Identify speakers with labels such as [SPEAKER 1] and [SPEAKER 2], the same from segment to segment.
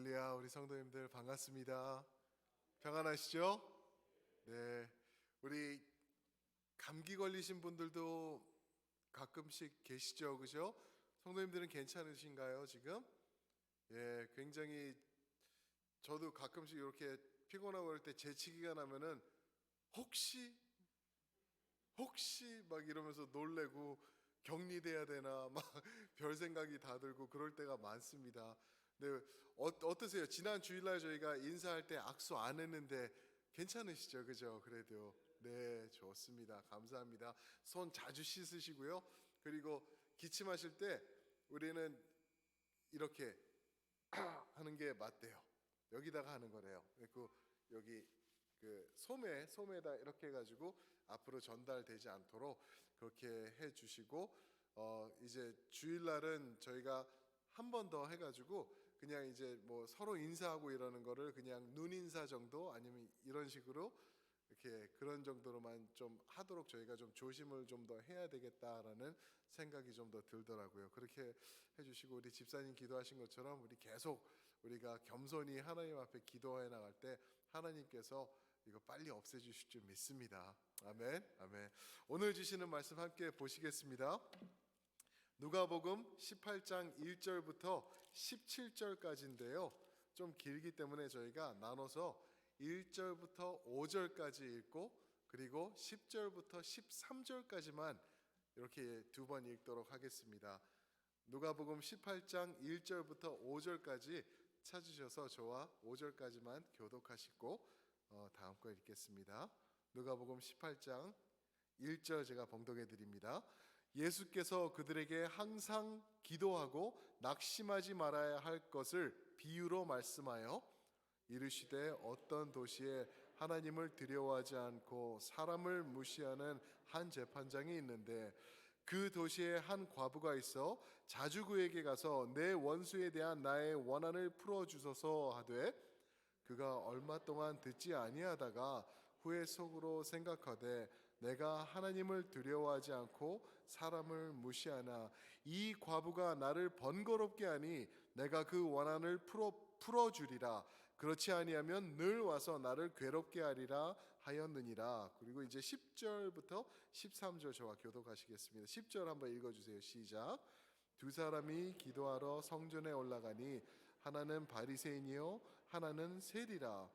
[SPEAKER 1] 할렐루야, 우리 성도님들 반갑습니다. 평안하시죠? 네, 우리 감기 걸리신 분들도 가끔씩 계시죠, 그죠? 성도님들은 괜찮으신가요, 지금? 예, 굉장히 저도 가끔씩 이렇게 피곤하고 그럴 때 재치기가 나면은 혹시 막 이러면서 놀래고 격리돼야 되나 막 별 생각이 다 들고 그럴 때가 많습니다. 네, 어떠세요? 지난 주일날 저희가 인사할 때 악수 안 했는데 괜찮으시죠? 그죠? 그래도 네, 좋습니다. 감사합니다. 손 자주 씻으시고요. 그리고 기침하실 때 우리는 이렇게 하는 게 맞대요. 여기다가 하는 거래요. 그 여기 그 소매에다 이렇게 해가지고 앞으로 전달되지 않도록 그렇게 해주시고 이제 주일날은 저희가 한 번 더 해가지고 그냥 이제 뭐 서로 인사하고 이러는 거를 그냥 눈 인사 정도 아니면 이런 식으로 이렇게 그런 정도로만 좀 하도록 저희가 좀 조심을 좀 더 해야 되겠다라는 생각이 좀 더 들더라고요. 그렇게 해주시고 우리 집사님 기도하신 것처럼 우리 계속 우리가 겸손히 하나님 앞에 기도해 나갈 때 하나님께서 이거 빨리 없애주실 줄 믿습니다. 아멘, 아멘. 오늘 주시는 말씀 함께 보시겠습니다. 누가복음 18장 1절부터 17절까지인데요. 좀 길기 때문에 저희가 나눠서 1절부터 5절까지 읽고 그리고 10절부터 13절까지만 이렇게 두 번 읽도록 하겠습니다. 누가복음 18장 1절부터 5절까지 찾으셔서 저와 5절까지만 교독하시고 다음 거 읽겠습니다. 누가복음 18장 1절 제가 봉독해 드립니다. 예수께서 그들에게 항상 기도하고 낙심하지 말아야 할 것을 비유로 말씀하여 이르시되 어떤 도시에 하나님을 두려워하지 않고 사람을 무시하는 한 재판장이 있는데 그 도시에 한 과부가 있어 자주 그에게 가서 내 원수에 대한 나의 원한을 풀어주소서 하되 그가 얼마 동안 듣지 아니하다가 후에 속으로 생각하되 내가 하나님을 두려워하지 않고 사람을 무시하나 이 과부가 나를 번거롭게 하니 내가 그 원한을 풀어주리라. 그렇지 아니하면 늘 와서 나를 괴롭게 하리라 하였느니라. 그리고 이제 10절부터 13절 저와 교독하시겠습니다. 10절 한번 읽어주세요. 시작. 두 사람이 기도하러 성전에 올라가니 하나는 바리새인이요 하나는 세리라.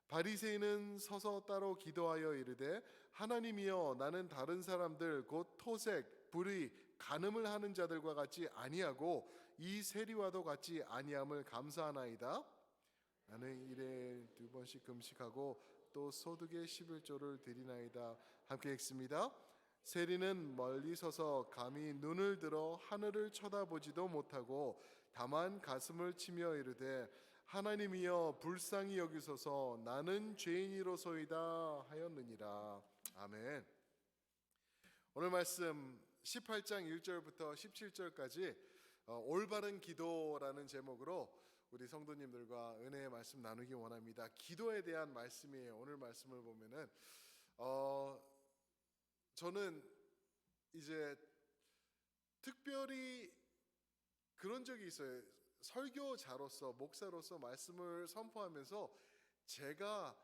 [SPEAKER 1] 바리새인은 서서 따로 기도하여 이르되 하나님이여 나는 다른 사람들 곧 토색, 불의, 간음을 하는 자들과 같이 아니하고 이 세리와도 같이 아니함을 감사하나이다. 나는 일에 2번씩 금식하고 또 소득의 11조를 드리나이다. 함께 읽습니다. 세리는 멀리 서서 감히 눈을 들어 하늘을 쳐다보지도 못하고 다만 가슴을 치며 이르되 하나님이여 불쌍히 여기소서 나는 죄인이로소이다 하였느니라. 아멘. 오늘 말씀 18장 1절부터 17절까지 올바른 기도라는 제목으로 우리 성도님들과 은혜의 말씀 나누기 원합니다. 기도에 대한 말씀이에요. 오늘 말씀을 보면은 저는 이제 특별히 그런 적이 있어요. 설교자로서 목사로서 말씀을 선포하면서 제가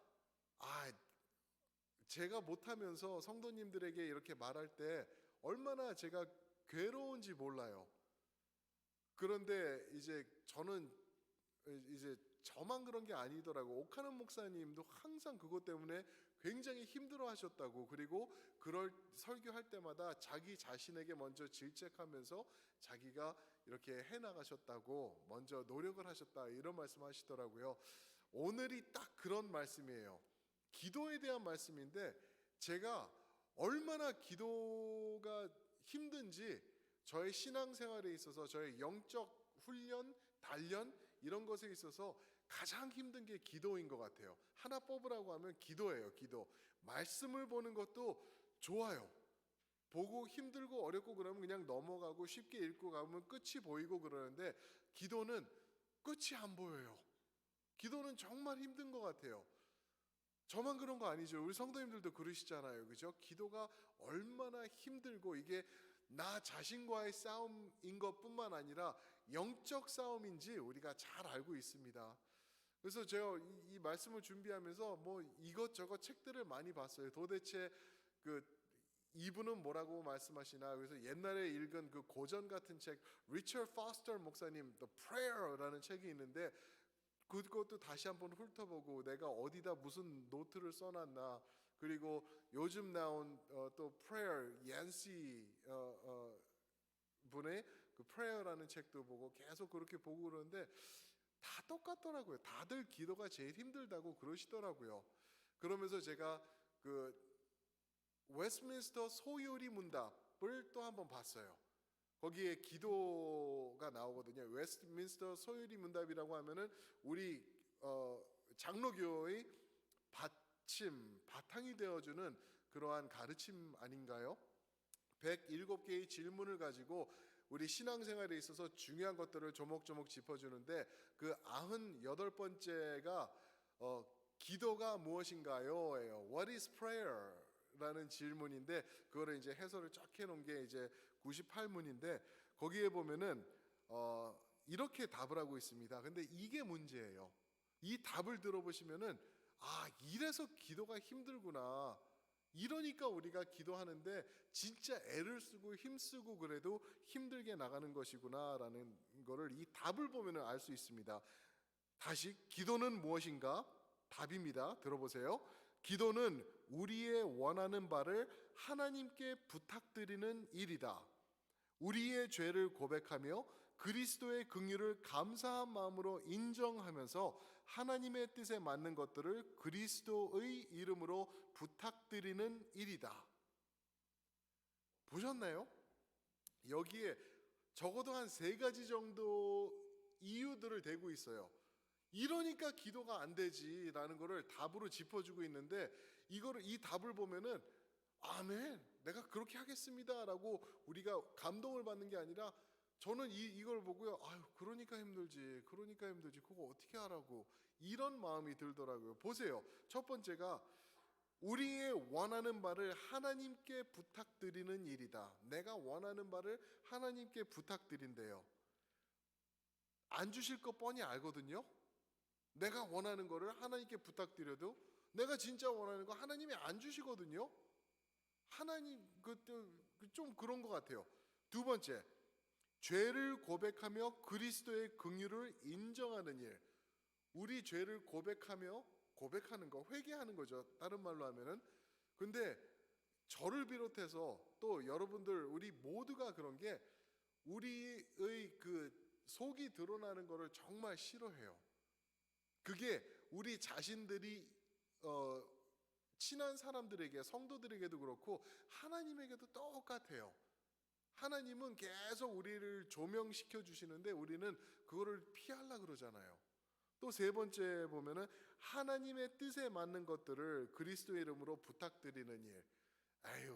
[SPEAKER 1] 못하면서 성도님들에게 이렇게 말할 때 얼마나 제가 괴로운지 몰라요. 그런데 이제 저는 이제 저만 그런 게 아니더라고. 오카는 목사님도 항상 그것 때문에 굉장히 힘들어 하셨다고. 그리고 그럴 설교할 때마다 자기 자신에게 먼저 질책하면서 자기가 이렇게 해 나가셨다고 먼저 노력을 하셨다 이런 말씀 하시더라고요. 오늘이 딱 그런 말씀이에요. 기도에 대한 말씀인데 제가 얼마나 기도가 힘든지 저의 신앙생활에 있어서 저의 영적 훈련, 단련 이런 것에 있어서 가장 힘든 게 기도인 것 같아요. 하나 뽑으라고 하면 기도예요. 기도. 말씀을 보는 것도 좋아요. 보고 힘들고 어렵고 그러면 그냥 넘어가고 쉽게 읽고 가면 끝이 보이고 그러는데 기도는 끝이 안 보여요. 기도는 정말 힘든 것 같아요. 저만 그런 거 아니죠. 우리 성도님들도 그러시잖아요. 그죠? 기도가 얼마나 힘들고 이게 나 자신과의 싸움인 것뿐만 아니라 영적 싸움인지 우리가 잘 알고 있습니다. 그래서 제가 이 말씀을 준비하면서 뭐 이것저것 책들을 많이 봤어요. 도대체 그 이분은 뭐라고 말씀하시나. 그래서 옛날에 읽은 그 고전 같은 책, 리처드 포스터 목사님 The Prayer라는 책이 있는데 그것도 다시 한번 훑어보고 내가 어디다 무슨 노트를 써놨나. 그리고 요즘 나온 또 Prayer 얀시 분의 그 Prayer라는 책도 보고 계속 그렇게 보고 그러는데 다 똑같더라고요. 다들 기도가 제일 힘들다고 그러시더라고요. 그러면서 제가 그 웨스트민스터 소요리 문답을 또 한번 봤어요. 거기에 기도가 나오거든요. 웨스트민스터 소요리 문답이라고 하면은 우리 장로교의 바탕이 되어주는 그러한 가르침 아닌가요? 107개의 질문을 가지고 우리 신앙생활에 있어서 중요한 것들을 조목조목 짚어주는데 그 98번째가 기도가 무엇인가요? 예요. What is prayer? 라는 질문인데 그거를 이제 해설을 쫙 해놓은 게 이제 98문인데 거기에 보면은 이렇게 답을 하고 있습니다. 근데 이게 문제예요. 이 답을 들어보시면은 이래서 기도가 힘들구나. 이러니까 우리가 기도하는데 진짜 애를 쓰고 힘쓰고 그래도 힘들게 나가는 것이구나라는 거를 이 답을 보면은 알 수 있습니다. 다시 기도는 무엇인가? 답입니다. 들어보세요. 기도는 우리의 원하는 바를 하나님께 부탁드리는 일이다. 우리의 죄를 고백하며 그리스도의 긍휼을 감사한 마음으로 인정하면서 하나님의 뜻에 맞는 것들을 그리스도의 이름으로 부탁드리는 일이다. 보셨나요? 여기에 적어도 한 3가지 정도 이유들을 대고 있어요. 이러니까 기도가 안 되지라는 거를 답으로 짚어주고 있는데 이 답을 보면은 아멘, 내가 그렇게 하겠습니다라고 우리가 감동을 받는 게 아니라 저는 이걸 보고요. 그러니까 힘들지. 그거 어떻게 하라고 이런 마음이 들더라고요. 보세요. 첫 번째가 우리의 원하는 바를 하나님께 부탁드리는 일이다. 내가 원하는 바를 하나님께 부탁드린대요. 안 주실 거 뻔히 알거든요. 내가 원하는 거를 하나님께 부탁드려도 내가 진짜 원하는 거 하나님이 안 주시거든요. 하나님 좀 그런 것 같아요. 두 번째, 죄를 고백하며 그리스도의 긍휼을 인정하는 일. 우리 죄를 고백하는 거, 회개하는 거죠. 다른 말로 하면은. 근데 저를 비롯해서 또 여러분들 우리 모두가 그런 게 우리의 그 속이 드러나는 거를 정말 싫어해요. 그게 우리 자신들이 친한 사람들에게, 성도들에게도 그렇고 하나님에게도 똑같아요. 하나님은 계속 우리를 조명시켜 주시는데 우리는 그거를 피하려고 그러잖아요. 또 3번째 보면은 하나님의 뜻에 맞는 것들을 그리스도의 이름으로 부탁드리는 일.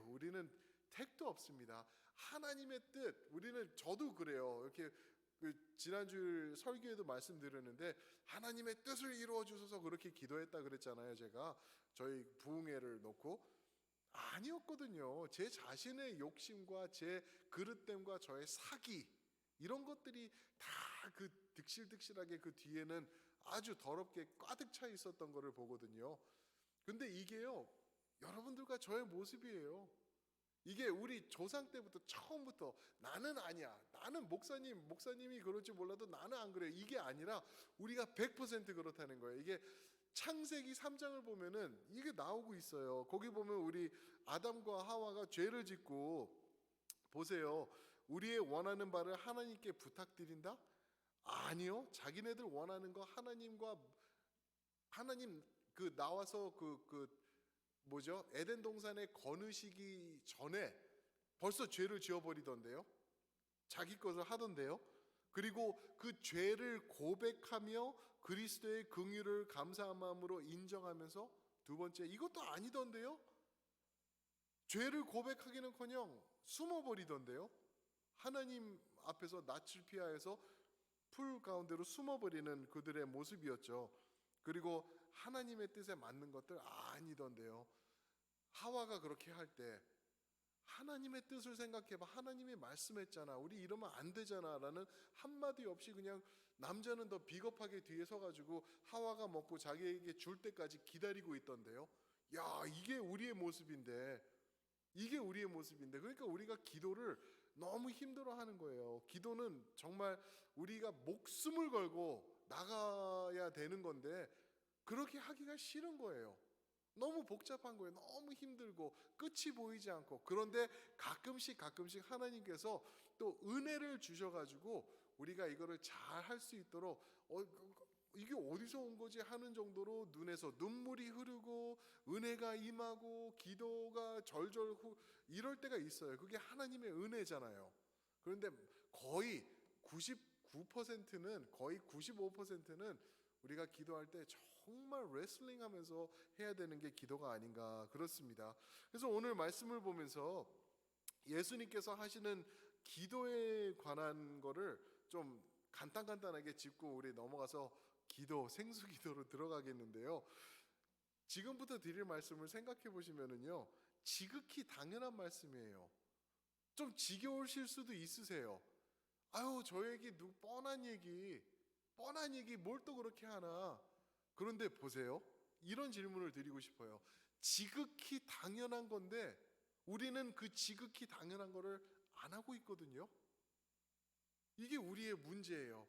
[SPEAKER 1] 우리는 택도 없습니다. 하나님의 뜻, 저도 그래요. 이렇게 지난주 설교에도 말씀드렸는데 하나님의 뜻을 이루어 주셔서 그렇게 기도했다 그랬잖아요. 제가 저희 부흥회를 놓고 아니었거든요. 제 자신의 욕심과 제 그릇됨과 저의 사기 이런 것들이 다 그 득실득실하게 그 뒤에는 아주 더럽게 가득 차 있었던 거를 보거든요. 근데 이게요, 여러분들과 저의 모습이에요. 이게 우리 조상 때부터 처음부터 나는 아니야. 나는 목사님이 그럴지 몰라도 나는 안 그래요. 이게 아니라 우리가 100% 그렇다는 거예요. 이게 창세기 3장을 보면은 이게 나오고 있어요. 거기 보면 우리 아담과 하와가 죄를 짓고 보세요. 우리의 원하는 바를 하나님께 부탁드린다? 아니요. 자기네들 원하는 거 하나님 나와서 뭐죠? 에덴 동산에 거느시기 전에 벌써 죄를 지어버리던데요. 자기 것을 하던데요. 그리고 그 죄를 고백하며 그리스도의 긍휼을 감사한 마음으로 인정하면서 두 번째, 이것도 아니던데요. 죄를 고백하기는커녕 숨어버리던데요. 하나님 앞에서 낯을 피하여서 풀 가운데로 숨어버리는 그들의 모습이었죠. 그리고 하나님의 뜻에 맞는 것들 아니던데요. 하와가 그렇게 할 때 하나님의 뜻을 생각해봐. 하나님이 말씀했잖아. 우리 이러면 안 되잖아. 라는 한마디 없이 그냥 남자는 더 비겁하게 뒤에 서가지고 하와가 먹고 자기에게 줄 때까지 기다리고 있던데요. 야, 이게 우리의 모습인데. 이게 우리의 모습인데. 그러니까 우리가 기도를 너무 힘들어 하는 거예요. 기도는 정말 우리가 목숨을 걸고 나가야 되는 건데 그렇게 하기가 싫은 거예요. 너무 복잡한 거예요. 너무 힘들고 끝이 보이지 않고. 그런데 가끔씩 하나님께서 또 은혜를 주셔가지고 우리가 이거를 잘 할 수 있도록 이게 어디서 온 거지 하는 정도로 눈에서 눈물이 흐르고 은혜가 임하고 기도가 절절 이럴 때가 있어요. 그게 하나님의 은혜잖아요. 그런데 거의 99%는 거의 95%는 우리가 기도할 때 정말 레슬링 하면서 해야 되는 게 기도가 아닌가 그렇습니다. 그래서 오늘 말씀을 보면서 예수님께서 하시는 기도에 관한 거를 좀 간단하게 짚고 우리 넘어가서 기도, 생수 기도로 들어가겠는데요. 지금부터 드릴 말씀을 생각해 보시면은요, 지극히 당연한 말씀이에요. 좀 지겨우실 수도 있으세요. 아유, 저에게 뻔한 얘기 뭘 또 그렇게 하나. 그런데 보세요. 이런 질문을 드리고 싶어요. 지극히 당연한 건데 우리는 그 지극히 당연한 거를 안 하고 있거든요. 이게 우리의 문제예요.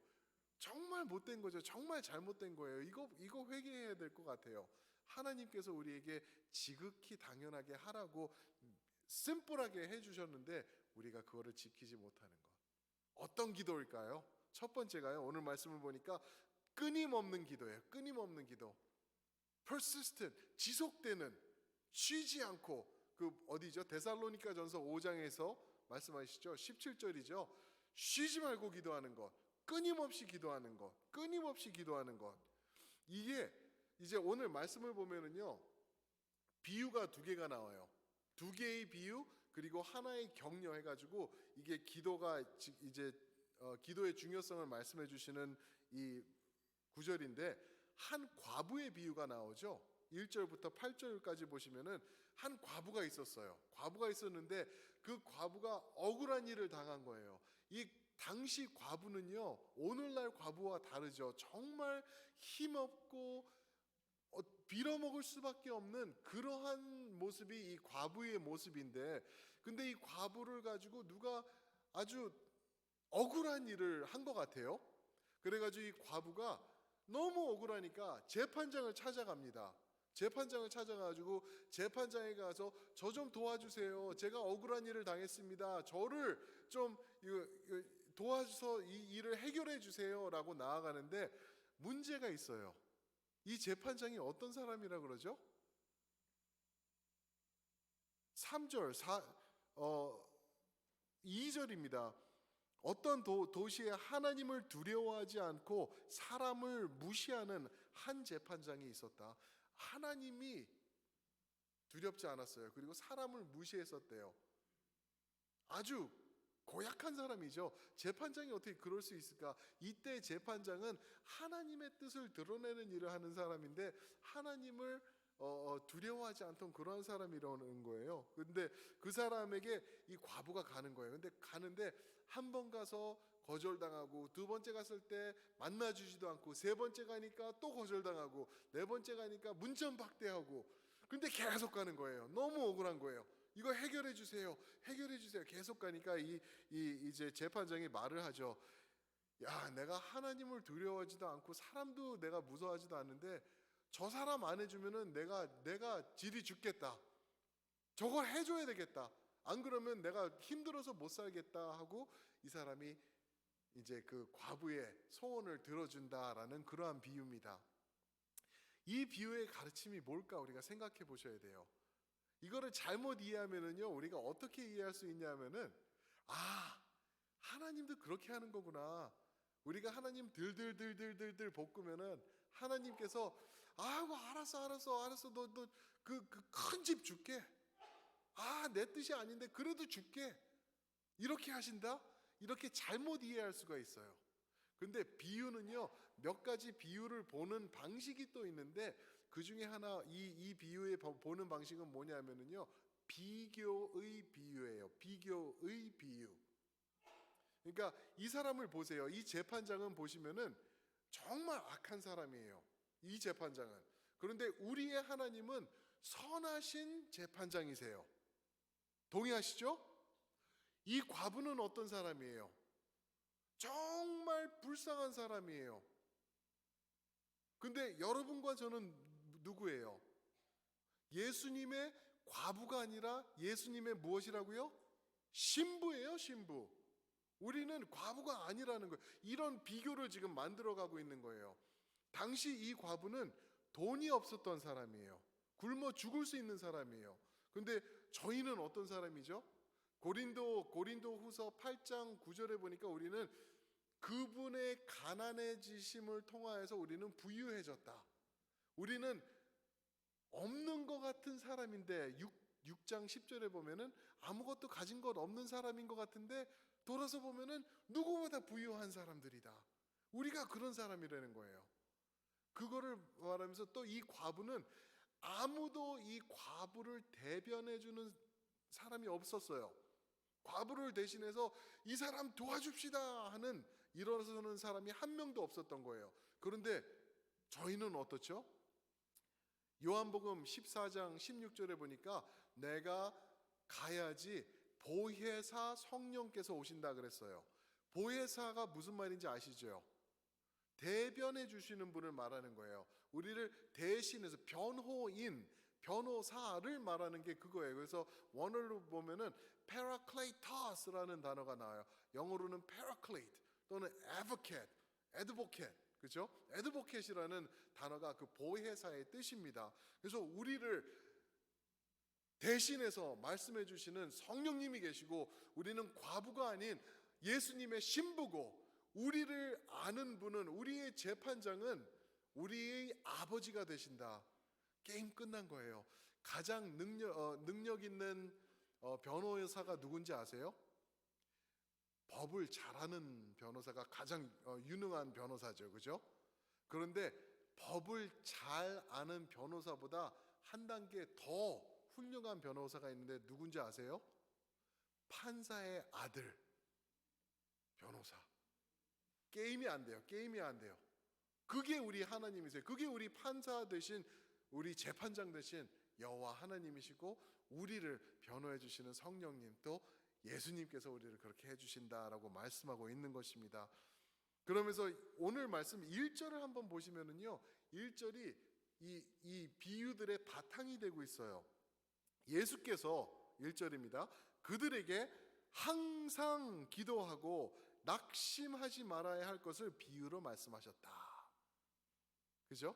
[SPEAKER 1] 정말 못된 거죠. 정말 잘못된 거예요. 이거 회개해야 될 것 같아요. 하나님께서 우리에게 지극히 당연하게 하라고 심플하게 해주셨는데 우리가 그거를 지키지 못하는 것. 어떤 기도일까요? 첫 번째가요. 오늘 말씀을 보니까 끊임없는 기도예요. 끊임없는 기도. persistent, 지속되는, 쉬지 않고. 그 어디죠? 데살로니가전서 5장에서 말씀하시죠. 17절이죠. 쉬지 말고 기도하는 것. 끊임없이 기도하는 것. 끊임없이 기도하는 것. 이게 이제 오늘 말씀을 보면은요. 비유가 두 개가 나와요. 두 개의 비유 그리고 하나의 격려 해가지고 이게 기도가 이제 기도의 중요성을 말씀해 주시는 이 구절인데 한 과부의 비유가 나오죠. 1절부터 8절까지 보시면은 한 과부가 있었어요. 과부가 있었는데 그 과부가 억울한 일을 당한 거예요. 이 당시 과부는요, 오늘날 과부와 다르죠. 정말 힘없고 빌어먹을 수밖에 없는 그러한 모습이 이 과부의 모습인데, 근데 이 과부를 가지고 누가 아주 억울한 일을 한 것 같아요. 그래가지고 이 과부가 너무 억울하니까 재판장을 찾아갑니다. 재판장을 찾아가지고 재판장에 가서 저 좀 도와주세요. 제가 억울한 일을 당했습니다. 저를 좀 도와줘서 이 일을 해결해 주세요라고 나아가는데 문제가 있어요. 이 재판장이 어떤 사람이라 그러죠? 3절 2절입니다. 어떤 도시에 하나님을 두려워하지 않고 사람을 무시하는 한 재판장이 있었다. 하나님이 두렵지 않았어요. 그리고 사람을 무시했었대요. 아주 고약한 사람이죠. 재판장이 어떻게 그럴 수 있을까? 이때 재판장은 하나님의 뜻을 드러내는 일을 하는 사람인데 하나님을 두려워하지 않던 그런 사람이라는 거예요. 근데 그 사람에게 이 과부가 가는 거예요. 근데 가는데 한 번 가서 거절당하고 두 번째 갔을 때 만나주지도 않고 세 번째 가니까 또 거절당하고 네 번째 가니까 문전박대하고 근데 계속 가는 거예요. 너무 억울한 거예요. 이거 해결해 주세요. 해결해 주세요. 계속 가니까 이제 재판장이 말을 하죠. 야, 내가 하나님을 두려워하지도 않고 사람도 내가 무서워하지도 않는데 저 사람 안 해주면은 내가 질이 죽겠다. 저걸 해줘야 되겠다. 안 그러면 내가 힘들어서 못 살겠다 하고 이 사람이 이제 그 과부의 소원을 들어준다라는 그러한 비유입니다. 이 비유의 가르침이 뭘까 우리가 생각해 보셔야 돼요. 이거를 잘못 이해하면은요 우리가 어떻게 이해할 수 있냐면은 하나님도 그렇게 하는 거구나. 우리가 하나님 들들들들들들 볶으면은 하나님께서 알았어 너 그 큰 집 줄게. 내 뜻이 아닌데 그래도 줄게. 이렇게 하신다? 이렇게 잘못 이해할 수가 있어요. 근데 비유는요 몇 가지 비유를 보는 방식이 또 있는데 그 중에 하나 이 비유의 보는 방식은 뭐냐면은요 비교의 비유예요. 비교의 비유. 그러니까 이 사람을 보세요. 이 재판장은 보시면은 정말 악한 사람이에요. 이 재판장은. 그런데 우리의 하나님은 선하신 재판장이세요. 동의하시죠? 이 과부는 어떤 사람이에요? 정말 불쌍한 사람이에요. 근데 여러분과 저는 누구예요? 예수님의 과부가 아니라 예수님의 무엇이라고요? 신부예요, 신부. 우리는 과부가 아니라는 거예요. 이런 비교를 지금 만들어가고 있는 거예요. 당시 이 과부는 돈이 없었던 사람이에요. 굶어 죽을 수 있는 사람이에요. 근데 저희는 어떤 사람이죠? 고린도후서 8장 9절에 보니까 우리는 그분의 가난해지심을 통하여서 우리는 부유해졌다. 우리는 없는 것 같은 사람인데 6장 10절에 보면은 아무것도 가진 것 없는 사람인 것 같은데 돌아서 보면은 누구보다 부유한 사람들이다. 우리가 그런 사람이라는 거예요. 그거를 말하면서 또 이 과부는 아무도 이 과부를 대변해 주는 사람이 없었어요. 과부를 대신해서 이 사람 도와줍시다 하는 일어서는 사람이 한 명도 없었던 거예요. 그런데 저희는 어떻죠? 요한복음 14장 16절에 보니까 내가 가야지 보혜사 성령께서 오신다 그랬어요. 보혜사가 무슨 말인지 아시죠? 대변해 주시는 분을 말하는 거예요. 우리를 대신해서 변호인, 변호사를 말하는 게 그거예요. 그래서 원어로 보면은 paracletos라는 단어가 나와요. 영어로는 paraclete 또는 advocate, 그렇죠? advocate이라는 단어가 그 보혜사의 뜻입니다. 그래서 우리를 대신해서 말씀해 주시는 성령님이 계시고 우리는 과부가 아닌 예수님의 신부고 우리를 아는 분은 우리의 재판장은 우리의 아버지가 되신다. 게임 끝난 거예요. 가장 능력 있는 변호사가 누군지 아세요? 법을 잘하는 변호사가 가장 유능한 변호사죠. 그죠? 그런데 법을 잘 아는 변호사보다 한 단계 더 훌륭한 변호사가 있는데 누군지 아세요? 판사의 아들 변호사. 게임이 안 돼요. 게임이 안 돼요. 그게 우리 하나님이세요. 그게 우리 판사 되신 우리 재판장 되신 여호와 하나님이시고 우리를 변호해 주시는 성령님 또 예수님께서 우리를 그렇게 해 주신다라고 말씀하고 있는 것입니다. 그러면서 오늘 말씀 1절을 한번 보시면은요. 1절이 이 비유들의 바탕이 되고 있어요. 예수께서 1절입니다. 그들에게 항상 기도하고 낙심하지 말아야 할 것을 비유로 말씀하셨다. 그죠?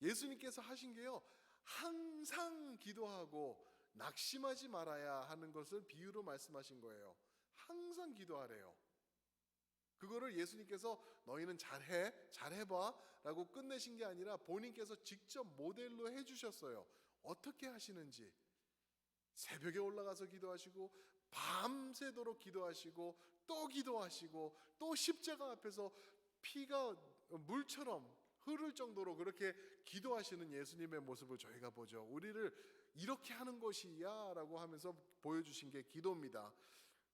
[SPEAKER 1] 예수님께서 하신 게요. 항상 기도하고 낙심하지 말아야 하는 것을 비유로 말씀하신 거예요. 항상 기도하래요. 그거를 예수님께서 너희는 잘해봐 라고 끝내신 게 아니라 본인께서 직접 모델로 해주셨어요. 어떻게 하시는지. 새벽에 올라가서 기도하시고 밤새도록 기도하시고 또 기도하시고 또 십자가 앞에서 피가 물처럼 흐를 정도로 그렇게 기도하시는 예수님의 모습을 저희가 보죠. 우리를 이렇게 하는 것이야 라고 하면서 보여주신 게 기도입니다.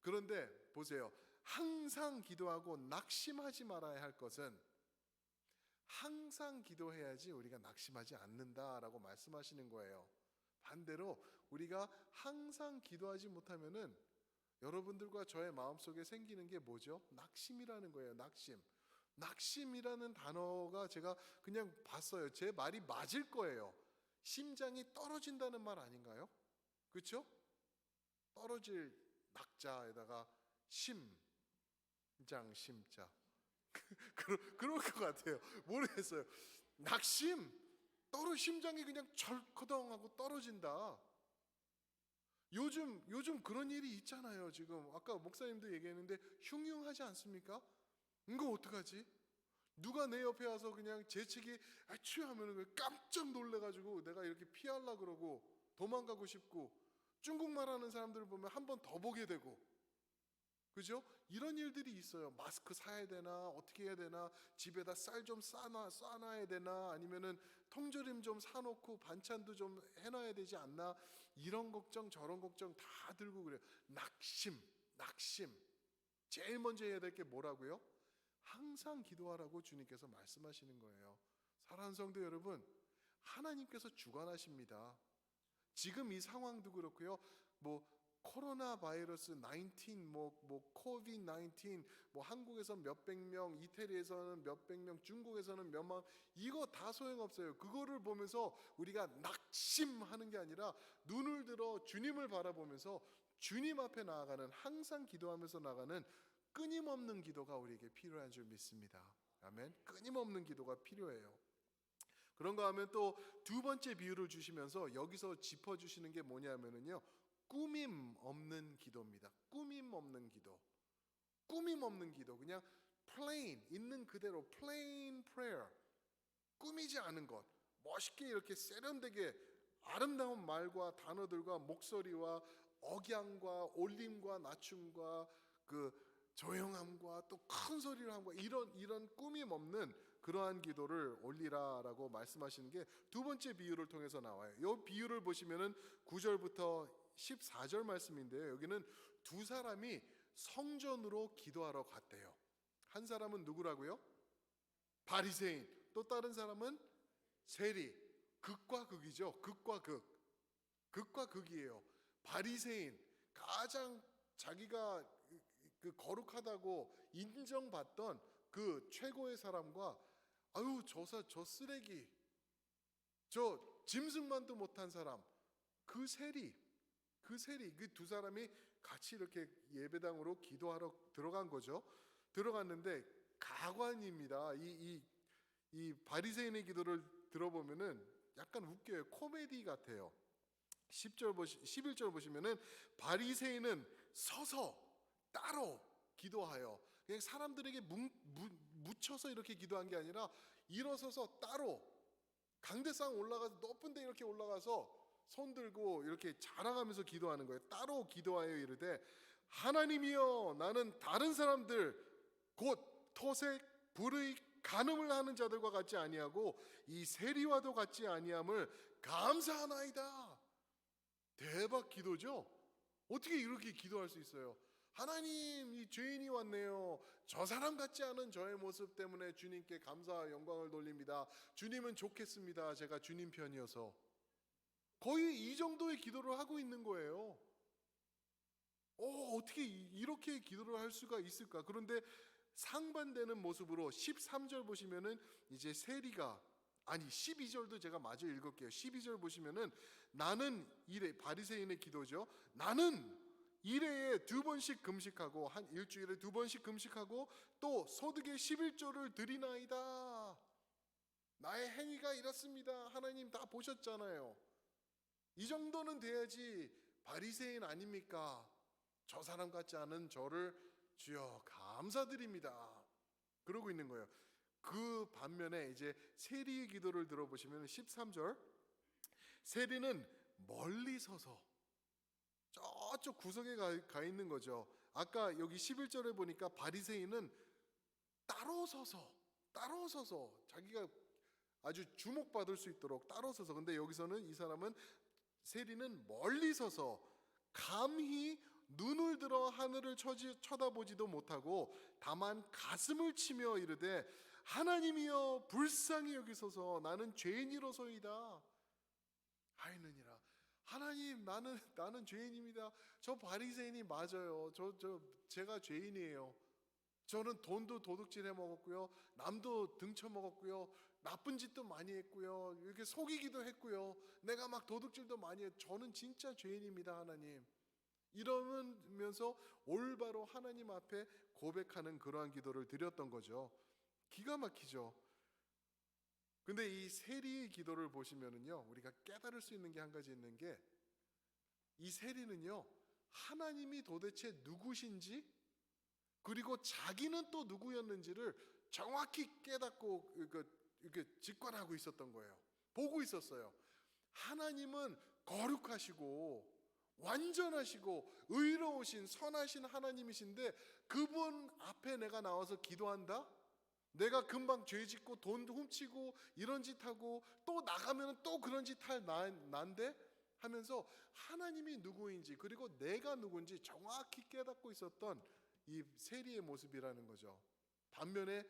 [SPEAKER 1] 그런데 보세요. 항상 기도하고 낙심하지 말아야 할 것은 항상 기도해야지 우리가 낙심하지 않는다라고 말씀하시는 거예요. 반대로 우리가 항상 기도하지 못하면은 여러분들과 저의 마음속에 생기는 게 뭐죠? 낙심이라는 거예요. 낙심. 낙심이라는 단어가 제가 그냥 봤어요. 제 말이 맞을 거예요. 심장이 떨어진다는 말 아닌가요? 그렇죠? 떨어질 낙자에다가 심장 심자 그럴 것 같아요. 모르겠어요. 낙심 심장이 그냥 철커덩하고 떨어진다. 요즘 그런 일이 있잖아요. 지금 아까 목사님도 얘기했는데 흉흉하지 않습니까? 이거 어떡하지? 누가 내 옆에 와서 그냥 재채기 아추 하면은 깜짝 놀래가지고 내가 이렇게 피하려 그러고 도망가고 싶고 중국말 하는 사람들을 보면 한 번 더 보게 되고 그죠? 이런 일들이 있어요. 마스크 사야 되나, 어떻게 해야 되나, 집에다 쌀 좀 싸놔야 되나, 아니면은 통조림 좀 사놓고 반찬도 좀 해놔야 되지 않나, 이런 걱정 저런 걱정 다 들고 그래요. 낙심. 제일 먼저 해야 될 게 뭐라고요? 항상 기도하라고 주님께서 말씀하시는 거예요. 사랑하는 성도 여러분, 하나님께서 주관하십니다. 지금 이 상황도 그렇고요. 뭐 코로나 바이러스 19, 코비드 19, 한국에서 몇백 명, 이태리에서는 몇백 명, 중국에서는 몇만, 이거 다 소용없어요. 그거를 보면서 우리가 낙심하는 게 아니라 눈을 들어 주님을 바라보면서 주님 앞에 나아가는, 항상 기도하면서 나가는 끊임없는 기도가 우리에게 필요한 줄 믿습니다. 아멘. 끊임없는 기도가 필요해요. 그런가 하면 또 두 번째 비유를 주시면서 여기서 짚어주시는 게 뭐냐면요, 꾸밈 없는 기도입니다. 꾸밈 없는 기도. 그냥 plain, 있는 그대로 plain prayer. 꾸미지 않은 것, 멋있게 이렇게 세련되게 아름다운 말과 단어들과 목소리와 억양과 올림과 낮춤과 그 조용함과 또 큰 소리를 함과 이런 꾸밈 없는 그러한 기도를 올리라라고 말씀하시는 게 두 번째 비유를 통해서 나와요. 이 비유를 보시면은 9절부터 14절 말씀인데요. 여기는 두 사람이 성전으로 기도하러 갔대요. 한 사람은 누구라고요? 바리새인. 또 다른 사람은 세리. 극과 극이죠. 극과 극이에요. 바리새인, 가장 자기가 그 거룩하다고 인정받던 그 최고의 사람과, 아유 저 쓰레기, 저 짐승만도 못한 사람, 그 세리, 그 두 사람이 같이 이렇게 예배당으로 기도하러 들어간 거죠. 들어갔는데 가관입니다. 이 바리새인의 기도를 들어보면은 약간 웃겨요. 코미디 같아요. 11절 보시면은 바리새인은 서서 따로 기도하여, 그냥 사람들에게 묻혀서 이렇게 기도한 게 아니라 일어서서 따로 강대상 올라가서 높은 데 이렇게 올라가서 손 들고 이렇게 자랑하면서 기도하는 거예요. 따로 기도하여 이르되, 하나님이여, 나는 다른 사람들 곧 토색, 불의, 간음을 하는 자들과 같지 아니하고 이 세리와도 같지 아니함을 감사하나이다. 대박 기도죠. 어떻게 이렇게 기도할 수 있어요? 하나님, 이 죄인이 왔네요. 저 사람 같지 않은 저의 모습 때문에 주님께 감사와 영광을 돌립니다. 주님은 좋겠습니다. 제가 주님 편이어서. 거의 이 정도의 기도를 하고 있는 거예요. 어떻게 이렇게 기도를 할 수가 있을까? 그런데 상반되는 모습으로 13절 보시면은 이제 세리가, 아니 12절도 제가 마저 읽을게요. 12절 보시면은 나는 이래, 바리새인의 기도죠. 나는 일회에 2번씩 금식하고 한 일주일에 2번씩 금식하고 또 소득의 11조를 드리나이다. 나의 행위가 이렇습니다. 하나님 다 보셨잖아요. 이 정도는 돼야지 바리새인 아닙니까? 저 사람 같지 않은 저를 주여 감사드립니다. 그러고 있는 거예요. 그 반면에 이제 세리의 기도를 들어보시면 13절, 세리는 멀리 서서 저쪽 구석에 가 있는 거죠. 아까 여기 11절에 보니까 바리새인은 따로 서서 자기가 아주 주목받을 수 있도록 따로 서서, 근데 여기서는 이 사람은, 세리는 멀리 서서 감히 눈을 들어 하늘을 쳐다보지도 못하고 다만 가슴을 치며 이르되, 하나님이여 불쌍히 여기소서, 나는 죄인이로소이다 하였느니라. 하나님, 나는 죄인입니다. 저 바리새인이 맞아요. 제가 죄인이에요. 저는 돈도 도둑질해 먹었고요, 남도 등쳐 먹었고요, 나쁜 짓도 많이 했고요, 이렇게 속이기도 했고요, 내가 막 도둑질도 많이 했. 저는 진짜 죄인입니다, 하나님. 이러면서 올바로 하나님 앞에 고백하는 그러한 기도를 드렸던 거죠. 기가 막히죠. 근데 이 세리의 기도를 보시면은요, 우리가 깨달을 수 있는 게 한 가지 있는 게, 이 세리는요, 하나님이 도대체 누구신지, 그리고 자기는 또 누구였는지를 정확히 깨닫고 이렇게 직관하고 있었던 거예요. 보고 있었어요. 하나님은 거룩하시고 완전하시고 의로우신 선하신 하나님이신데 그분 앞에 내가 나와서 기도한다? 내가 금방 죄 짓고 돈도 훔치고 이런 짓 하고 또 나가면 또 그런 짓 할 난데 하면서 하나님이 누구인지 그리고 내가 누군지 정확히 깨닫고 있었던 이 세리의 모습이라는 거죠. 반면에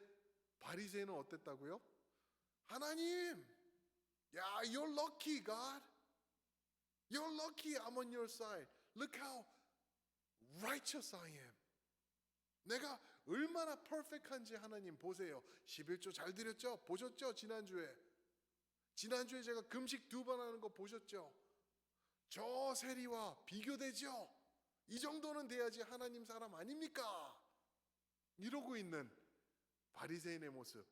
[SPEAKER 1] 바리새인은 어땠다고요? 하나님, 야, you're lucky, God. You're lucky I'm on your side. Look how righteous I am. 내가 얼마나 퍼펙트한지 하나님 보세요. 11조 잘 드렸죠? 보셨죠? 지난주에 제가 금식 2번 하는 거 보셨죠? 저 세리와 비교되죠? 이 정도는 돼야지 하나님 사람 아닙니까? 이러고 있는 바리새인의 모습.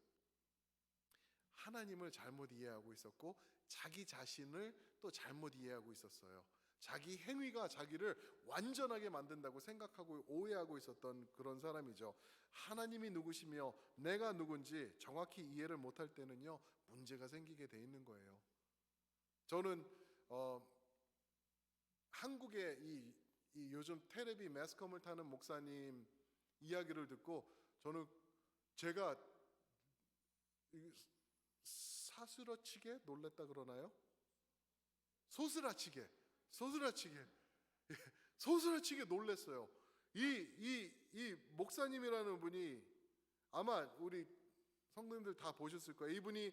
[SPEAKER 1] 하나님을 잘못 이해하고 있었고 자기 자신을 또 잘못 이해하고 있었어요. 자기 행위가 자기를 완전하게 만든다고 생각하고 오해하고 있었던 그런 사람이죠. 하나님이 누구시며 내가 누군지 정확히 이해를 못할 때는요, 문제가 생기게 돼 있는 거예요. 저는 한국의 이 요즘 테레비 매스컴을 타는 목사님 이야기를 듣고 저는 제가 사스러치게 놀랬다 그러나요? 소스라치게 놀랐어요. 이 목사님이라는 분이 아마 우리 성도님들 다 보셨을 거예요. 이분이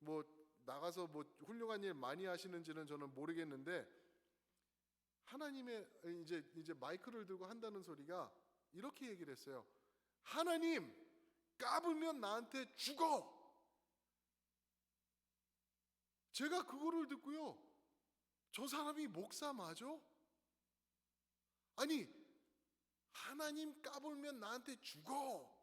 [SPEAKER 1] 뭐 나가서 뭐 훌륭한 일 많이 하시는지는 저는 모르겠는데 하나님의 이제 마이크를 들고 한다는 소리가 이렇게 얘기를 했어요. 하나님, 까불면 나한테 죽어. 제가 그거를 듣고요, 저 사람이 목사 맞아? 아니, 하나님 까불면 나한테 죽어.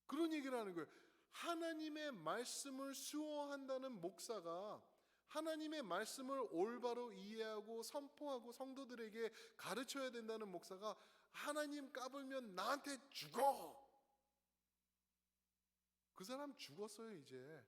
[SPEAKER 1] 그런 얘기를 하는 거예요. 하나님의 말씀을 수호한다는 목사가 하나님의 말씀을 올바로 이해하고 선포하고 성도들에게 가르쳐야 된다는 목사가 하나님 까불면 나한테 죽어. 그 사람 죽었어요 이제.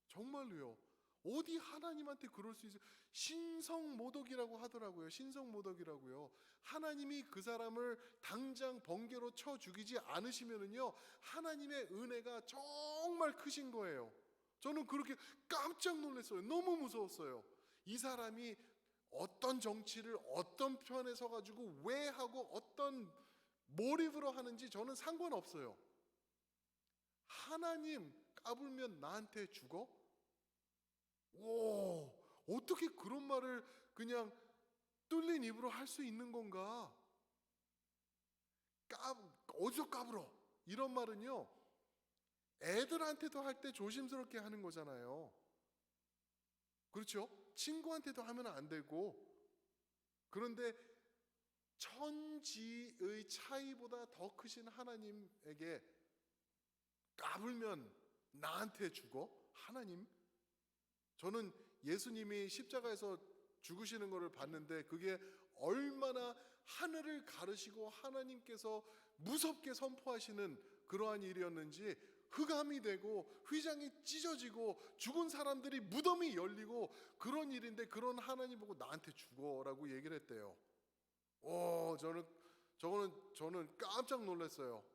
[SPEAKER 1] 정말로요. 어디 하나님한테 그럴 수 있어요? 신성모독이라고 하더라고요. 신성모독이라고요. 하나님이 그 사람을 당장 번개로 쳐 죽이지 않으시면은요, 하나님의 은혜가 정말 크신 거예요. 저는 그렇게 깜짝 놀랐어요. 너무 무서웠어요. 이 사람이 어떤 정치를 어떤 편에 서가지고 왜 하고 어떤 모립으로 하는지 저는 상관없어요. 하나님 까불면 나한테 죽어? 오, 어떻게 그런 말을 그냥 뚫린 입으로 할 수 있는 건가? 어디서 까불어? 이런 말은요, 애들한테도 할 때 조심스럽게 하는 거잖아요. 그렇죠? 친구한테도 하면 안 되고. 그런데 천지의 차이보다 더 크신 하나님에게 까불면 나한테 죽어? 하나님? 저는 예수님이 십자가에서 죽으시는 것을 봤는데 그게 얼마나 하늘을 가르시고 하나님께서 무섭게 선포하시는 그러한 일이었는지 흑암이 되고 휘장이 찢어지고 죽은 사람들이 무덤이 열리고 그런 일인데 그런 하나님 보고 나한테 죽어라고 얘기를 했대요. 저는 깜짝 놀랐어요.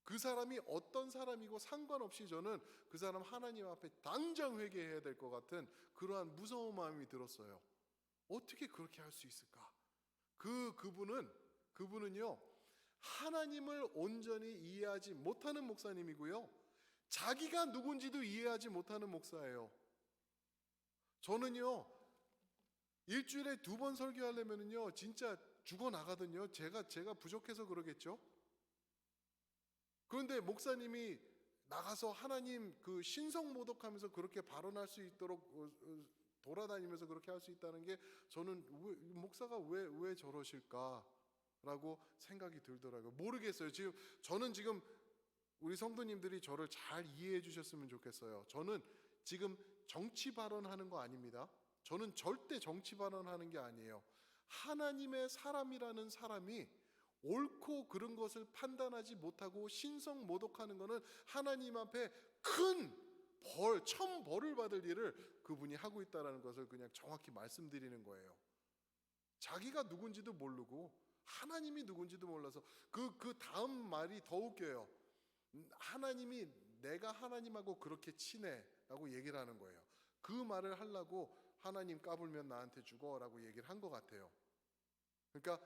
[SPEAKER 1] 그 사람이 어떤 사람이고 상관없이 저는 그 사람 하나님 앞에 당장 회개해야 될 것 같은 그러한 무서운 마음이 들었어요. 어떻게 그렇게 할 수 있을까? 그분은요, 하나님을 온전히 이해하지 못하는 목사님이고요, 자기가 누군지도 이해하지 못하는 목사예요. 저는요, 일주일에 2번 설교하려면요 진짜 죽어나가거든요. 제가 부족해서 그러겠죠. 그런데 목사님이 나가서 하나님 그 신성모독하면서 그렇게 발언할 수 있도록 돌아다니면서 그렇게 할 수 있다는 게 저는 목사가 왜 저러실까라고 생각이 들더라고요. 모르겠어요. 저는 지금 우리 성도님들이 저를 잘 이해해 주셨으면 좋겠어요. 저는 지금 정치 발언하는 거 아닙니다. 저는 절대 정치 발언하는 게 아니에요. 하나님의 사람이라는 사람이 옳고 그른 것을 판단하지 못하고 신성모독하는 것은 하나님 앞에 큰 천벌을 받을 일을 그분이 하고 있다는 것을 그냥 정확히 말씀드리는 거예요. 자기가 누군지도 모르고 하나님이 누군지도 몰라서 그 다음 말이 더 웃겨요. 하나님이 내가 하나님하고 그렇게 친해라고 얘기를 하는 거예요. 그 말을 하려고 하나님 까불면 나한테 죽어라고 얘기를 한 것 같아요. 그러니까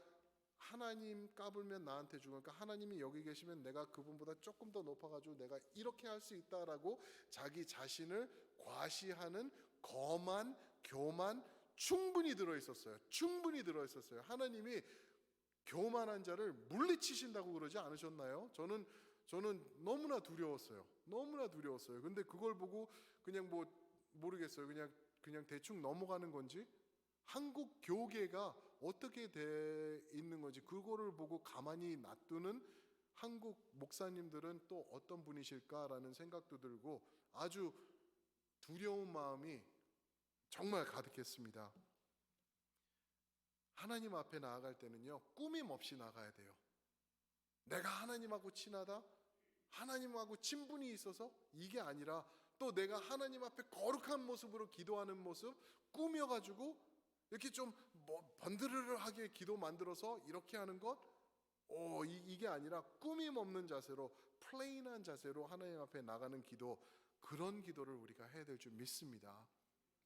[SPEAKER 1] 하나님 까불면 나한테 죽어. 그러니까 하나님이 여기 계시면 내가 그분보다 조금 더 높아가지고 내가 이렇게 할 수 있다라고 자기 자신을 과시하는 거만, 교만 충분히 들어있었어요. 충분히 들어있었어요. 하나님이 교만한 자를 물리치신다고 그러지 않으셨나요? 저는 너무나 두려웠어요. 너무나 두려웠어요. 근데 그걸 보고 그냥 뭐 모르겠어요. 그냥 대충 넘어가는 건지, 한국 교계가 어떻게 돼 있는 건지 그거를 보고 가만히 놔두는 한국 목사님들은 또 어떤 분이실까라는 생각도 들고 아주 두려운 마음이 정말 가득했습니다. 하나님 앞에 나아갈 때는요, 꾸밈 없이 나가야 돼요. 내가 하나님하고 친하다, 하나님하고 친분이 있어서 이게 아니라 또 내가 하나님 앞에 거룩한 모습으로 기도하는 모습 꾸며가지고 이렇게 좀 뭐 번드르르하게 기도 만들어서 이렇게 하는 것, 이게 아니라 꾸밈 없는 자세로, 플레인한 자세로 하나님 앞에 나가는 기도, 그런 기도를 우리가 해야 될 줄 믿습니다.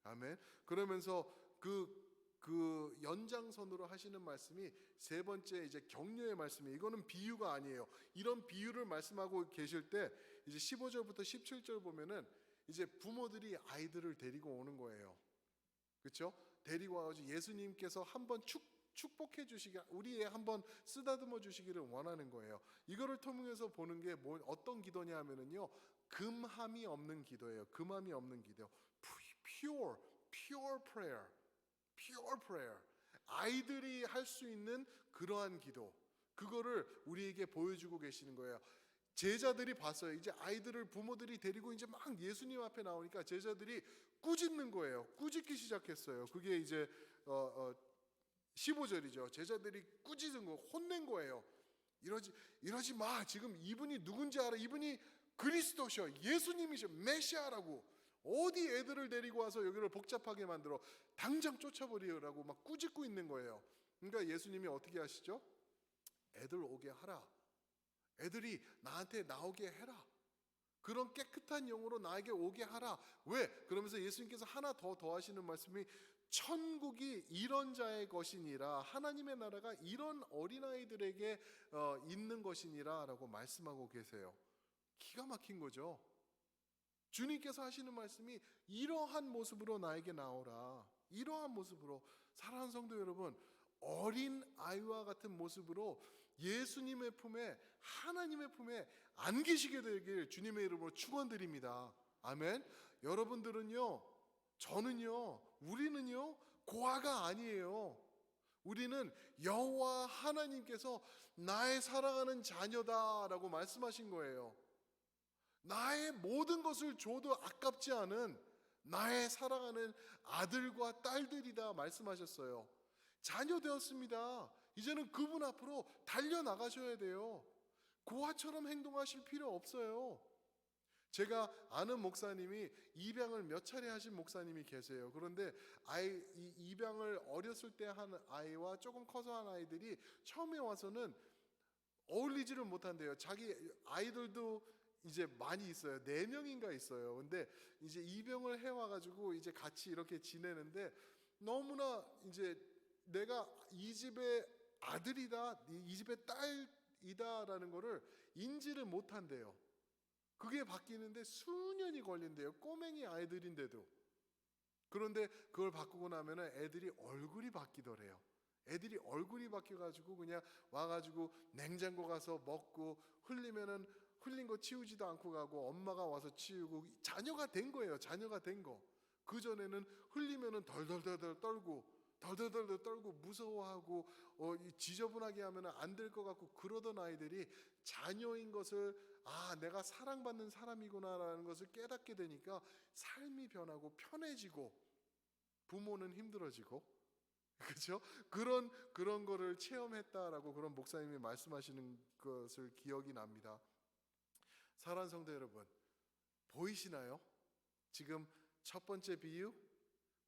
[SPEAKER 1] 아멘. 그러면서 그 연장선으로 하시는 말씀이 세 번째 이제 격려의 말씀이에요. 이거는 비유가 아니에요. 이런 비유를 말씀하고 계실 때 이제 15절부터 17절 보면은 이제 부모들이 아이들을 데리고 오는 거예요. 그렇죠? 데리고 와가지고 예수님께서 한번 축복해 주시기, 우리 애 한번 쓰다듬어 주시기를 원하는 거예요. 이거를 통해서 보는 게 어떤 기도냐 하면은요, 금함이 없는 기도예요. 금함이 없는 기도. pure prayer. pure prayer. 아이들이 할 수 있는 그러한 기도, 그거를 우리에게 보여주고 계시는 거예요. 제자들이 봤어요. 이제 아이들을 부모들이 데리고 이제 막 예수님 앞에 나오니까 제자들이 꾸짖는 거예요. 꾸짖기 시작했어요. 그게 이제 15절이죠. 제자들이 꾸짖은 거, 혼낸 거예요. 이러지 마. 지금 이분이 누군지 알아. 이분이 그리스도셔, 예수님이셔, 메시아라고. 어디 애들을 데리고 와서 여기를 복잡하게 만들어. 당장 쫓아버리라고 막 꾸짖고 있는 거예요. 그러니까 예수님이 어떻게 하시죠? 애들 오게 하라. 애들이 나한테 나오게 해라. 그런 깨끗한 영으로 나에게 오게 하라. 왜? 그러면서 예수님께서 하나 더 더하시는 말씀이 천국이 이런 자의 것이니라, 하나님의 나라가 이런 어린아이들에게 있는 것이니라 라고 말씀하고 계세요. 기가 막힌 거죠. 주님께서 하시는 말씀이 이러한 모습으로 나에게 나오라. 이러한 모습으로. 사랑하는 성도 여러분, 어린 아이와 같은 모습으로 예수님의 품에, 하나님의 품에 안기시게 되길 주님의 이름으로 축원드립니다. 아멘. 여러분들은요, 저는요, 우리는요 고아가 아니에요. 우리는 여호와 하나님께서 나의 사랑하는 자녀다라고 말씀하신 거예요. 나의 모든 것을 줘도 아깝지 않은 나의 사랑하는 아들과 딸들이다 말씀하셨어요. 자녀 되었습니다. 이제는 그분 앞으로 달려나가셔야 돼요. 고아처럼 행동하실 필요 없어요. 제가 아는 목사님이 입양을 몇 차례 하신 목사님이 계세요. 그런데 입양을 어렸을 때 한 아이와 조금 커서 한 아이들이 처음에 와서는 어울리지를 못한대요. 자기 아이들도 이제 많이 있어요. 4명인가 있어요. 근데 이제 입양을 해와가지고 이제 같이 이렇게 지내는데 너무나 이제 내가 이 집의 아들이다, 이 집의 딸이다라는 거를 인지를 못한대요. 그게 바뀌는데 수년이 걸린대요. 꼬맹이 아이들인데도. 그런데 그걸 바꾸고 나면은 애들이 얼굴이 바뀌더래요. 애들이 얼굴이 바뀌어가지고 그냥 와가지고 냉장고 가서 먹고 흘리면은 흘린 거 치우지도 않고 가고 엄마가 와서 치우고 자녀가 된 거예요. 자녀가 된 거. 그 전에는 흘리면은 덜덜덜덜 떨고 무서워하고 지저분하게 하면은 안 될 것 같고 그러던 아이들이 자녀인 것을, 내가 사랑받는 사람이구나라는 것을 깨닫게 되니까 삶이 변하고 편해지고 부모는 힘들어지고, 그렇죠? 그런 거를 체험했다라고 그런 목사님이 말씀하시는 것을 기억이 납니다. 사랑하는 성도 여러분, 보이시나요? 지금 첫 번째 비유,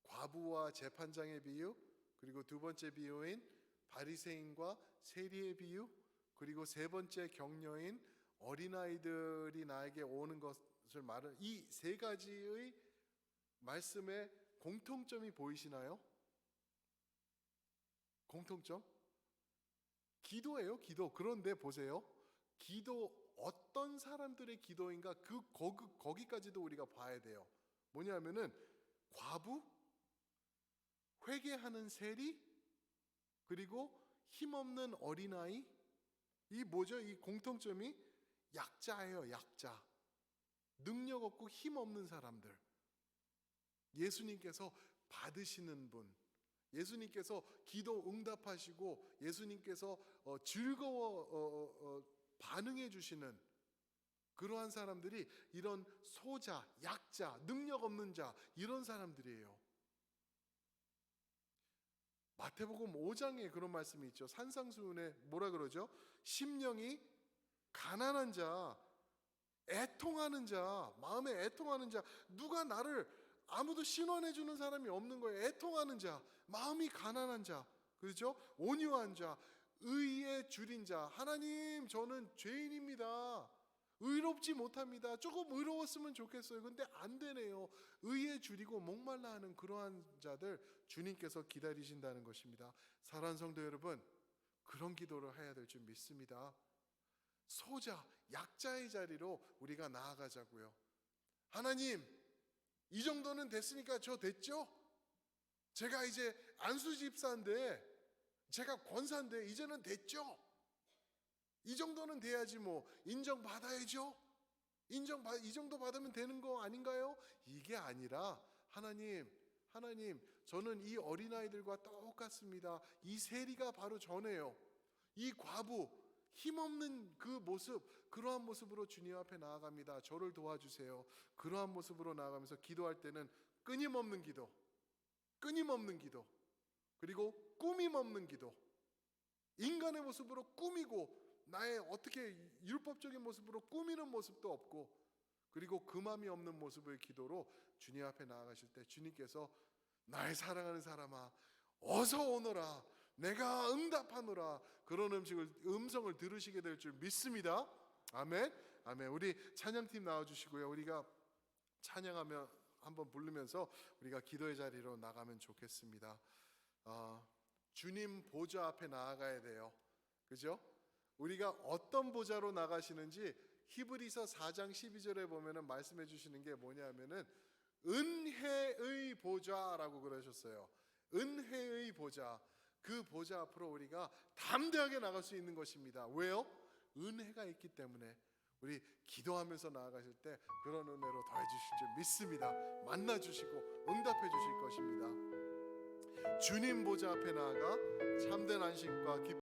[SPEAKER 1] 과부와 재판장의 비유, 그리고 두 번째 비유인 바리새인과 세리의 비유, 그리고 세 번째 격려인 어린아이들이 나에게 오는 것을 말을, 이 세 가지의 말씀의 공통점이 보이시나요? 공통점? 기도예요, 기도. 그런데 보세요. 기도, 어떤 사람들의 기도인가, 거기까지도 우리가 봐야 돼요. 뭐냐면은 과부, 회개하는 세리, 그리고 힘없는 어린아이. 이 뭐죠? 이 공통점이 약자예요, 약자. 능력 없고 힘 없는 사람들. 예수님께서 받으시는 분, 예수님께서 기도 응답하시고 예수님께서 즐거워 반응해 주시는 그러한 사람들이 이런 소자, 약자, 능력 없는 자, 이런 사람들이에요. 마태복음 5장에 그런 말씀이 있죠. 산상수훈에 뭐라 그러죠? 심령이 가난한 자, 애통하는 자, 마음에 애통하는 자, 누가 나를 아무도 신원해 주는 사람이 없는 거예요. 애통하는 자, 마음이 가난한 자, 그렇죠? 온유한 자, 의에 줄인 자. 하나님, 저는 죄인입니다. 의롭지 못합니다. 조금 의로웠으면 좋겠어요. 근데 안 되네요. 의에 줄이고 목말라 하는 그러한 자들 주님께서 기다리신다는 것입니다. 사랑하는 성도 여러분, 그런 기도를 해야 될 줄 믿습니다. 소자, 약자의 자리로 우리가 나아가자고요. 하나님, 이 정도는 됐으니까 저 됐죠? 제가 이제 안수집사인데, 제가 권사인데 이제는 됐죠? 이 정도는 돼야지 뭐 인정받아야죠? 이 정도 받으면 되는 거 아닌가요? 이게 아니라 하나님, 저는 이 어린아이들과 똑같습니다. 이 세리가 바로 저네요. 이 과부, 힘없는 그 모습, 그러한 모습으로 주님 앞에 나아갑니다. 저를 도와주세요. 그러한 모습으로 나아가면서 기도할 때는 끊임없는 기도, 그리고 꾸밈없는 기도, 인간의 모습으로 꾸미고 나의 어떻게 율법적인 모습으로 꾸미는 모습도 없고, 그리고 금함이 없는 모습의 기도로 주님 앞에 나아가실 때 주님께서 나의 사랑하는 사람아, 어서 오너라, 내가 응답하노라, 그런 음성을 들으시게 될 줄 믿습니다. 아멘. 아멘. 우리 찬양팀 나와주시고요. 우리가 찬양하며 한번 부르면서 우리가 기도의 자리로 나가면 좋겠습니다. 주님 보좌 앞에 나아가야 돼요. 그죠? 우리가 어떤 보좌로 나가시는지 히브리서 4장 12절에 보면은 말씀해 주시는 게 뭐냐면은 은혜의 보좌라고 그러셨어요. 은혜의 보좌. 그 보좌 앞으로 우리가 담대하게 나갈 수 있는 것입니다. 왜요? 은혜가 있기 때문에. 우리 기도하면서 나아가실 때 그런 은혜로 더해 주실 줄 믿습니다. 만나 주시고 응답해 주실 것입니다. 주님 보좌 앞에 나아가 참된 안식과 기쁨